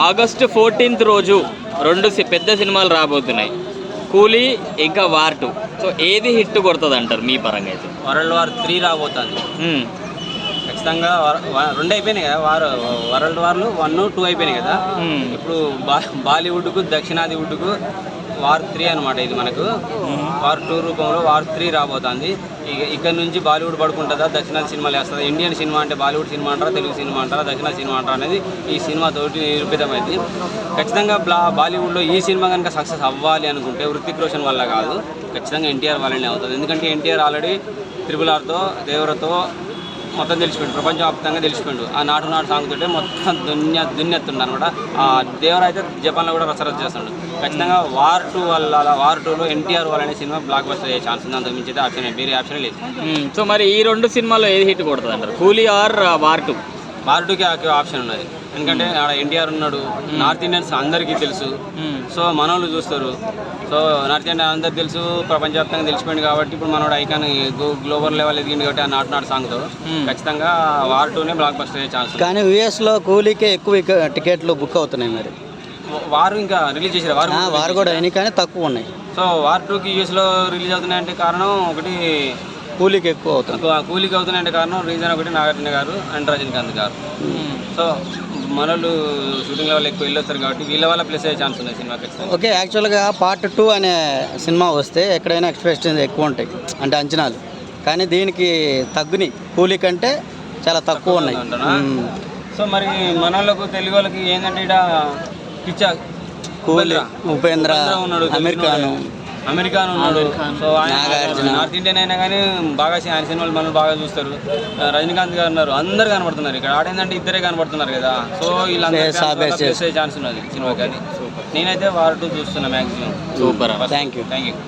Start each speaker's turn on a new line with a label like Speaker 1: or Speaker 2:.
Speaker 1: August 14th రోజు రెండు పెద్ద సినిమాలు రాబోతున్నాయి, కూలీ ఇంకా వార్ 2. సో ఏది హిట్ కొడుతుంది అంటారు మీ పరంగా అయితే?
Speaker 2: వరల్డ్ వార్ 3 రాబోతుంది ఖచ్చితంగా. రెండు అయిపోయినాయి కదా, వరల్డ్ వార్లు 1, 2 అయిపోయినాయి కదా. ఇప్పుడు బాలీవుడ్కు దక్షిణాదివుడ్కు వార్ 3 అనమాట. ఇది మనకు వార్ 2 రూపంలో వార్ 3 రాబోతుంది. ఇక్కడ నుంచి బాలీవుడ్ పడుకుంటుందా, దక్షిణాది సినిమాలు వేస్తుందా, ఇండియన్ సినిమా అంటే బాలీవుడ్ సినిమా అంటారా, తెలుగు సినిమా అంటారా, దక్షిణాది సినిమా అంటారా అనేది ఈ సినిమాతోటి నిరూపితమైంది. ఖచ్చితంగా బాలీవుడ్లో ఈ సినిమా కనుక సక్సెస్ అవ్వాలి అనుకుంటే హృతిక్ రోషన్ వల్ల కాదు, ఖచ్చితంగా ఎన్టీఆర్ వల్లనే అవుతుంది. ఎందుకంటే ఎన్టీఆర్ ఆల్రెడీ RRRతో దేవరతో మొత్తం తెలిసిపోయింది, ప్రపంచవ్యాప్తంగా తెలిసిపోయిండు. ఆ నాటు సాంగ్ తోటే మొత్తం దున్నెత్తుండ అనమాట. ఆ దేవర అయితే జపాన్లో కూడా రసరచ్చ చేస్తుండు. ఖచ్చితంగా వార్ 2 వల్ల, వార్ 2లో ఎన్టీఆర్ వాళ్ళనే సినిమా బ్లాక్ బస్టర్ అయ్యే ఛాన్స్ ఉంది. అంతకు మించి అయితే ఆప్షన్ వేరే ఆప్షన్ లేదు.
Speaker 1: సో మరి ఈ రెండు సినిమాలో ఏది హిట్ కొడుతుంది అంటారు, కూలీ ఆర్ వార్ 2?
Speaker 2: వార్ 2కి ఆప్షన్ ఉన్నది. ఎందుకంటే ఆడ ఎన్టీఆర్ ఉన్నాడు, నార్త్ ఇండియన్స్ అందరికీ తెలుసు. సో మనోళ్ళు చూస్తారు. సో నార్త్ ఇండియన్ అందరికి తెలుసు, ప్రపంచవ్యాప్తంగా తెలిసిపోయింది కాబట్టి ఇప్పుడు మనోడు ఐకాన్ గ్లోబల్ లెవెల్ ఎదిగింది కాబట్టి ఆ నాటు సాంగ్తో ఖచ్చితంగా వార్ 2నే బ్లాక్ బస్టర్ అయ్యే ఛాన్స్.
Speaker 3: కానీ యూఎస్లో కూలీకే ఎక్కువ టికెట్లు బుక్ అవుతున్నాయి. మరి
Speaker 2: వారు ఇంకా రిలీజ్ చేశారు,
Speaker 3: వారు కూడా అయినాయి కానీ తక్కువ ఉన్నాయి.
Speaker 2: సో వార్ 2కి యూఎస్లో రిలీజ్ అవుతున్నాయంటే కారణం ఒకటి
Speaker 3: కూలీకి ఎక్కువ అవుతుంది.
Speaker 2: కూలీకి అవుతున్నాయంటే కారణం రీజన్ ఒకటి నాగార్జున గారు అండ్ రజనీకాంత్ గారు. సో మనోళ్ళు షూటింగ్ లెవెల్ ఎక్కువ వెళ్ళొస్తారు కాబట్టి వీళ్ళ వల్ల ప్లస్ అయ్యే ఛాన్స్ ఉంది సినిమా ఖచ్చితంగా.
Speaker 3: ఓకే, యాక్చువల్గా పార్ట్ 2 అనే సినిమా వస్తే ఎక్కడైనా ఎక్స్పెక్టేషన్స్ ఎక్కువ ఉంటాయి, అంటే అంచనాలు. కానీ దీనికి తగ్గుని, కూలీ కంటే చాలా తక్కువ ఉన్నాయి.
Speaker 2: సో మరి మనోళ్ళకు తెలుగు వాళ్ళకి ఏంటంటే ఇక్కడ పిచ్చా
Speaker 3: కూలీ, ఉపేంద్ర
Speaker 2: ఉన్నాడు, అమెరికాను ఉన్నాడు. సో ఆయన నార్త్ ఇండియన్ అయినా కానీ బాగా ఆయన సినిమాలు మనం బాగా చూస్తారు. రజనీకాంత్ గారు ఉన్నారు, అందరు కనబడుతున్నారు. ఇక్కడ ఆడేందంటే ఇద్దరే కనబడుతున్నారు కదా. సో వీళ్ళందరూ ఛాన్స్ ఉన్నది సినిమాకి. అది నేనైతే వార్ 2 చూస్తున్నా మ్యాక్సిమం.
Speaker 1: Super,
Speaker 3: thank you.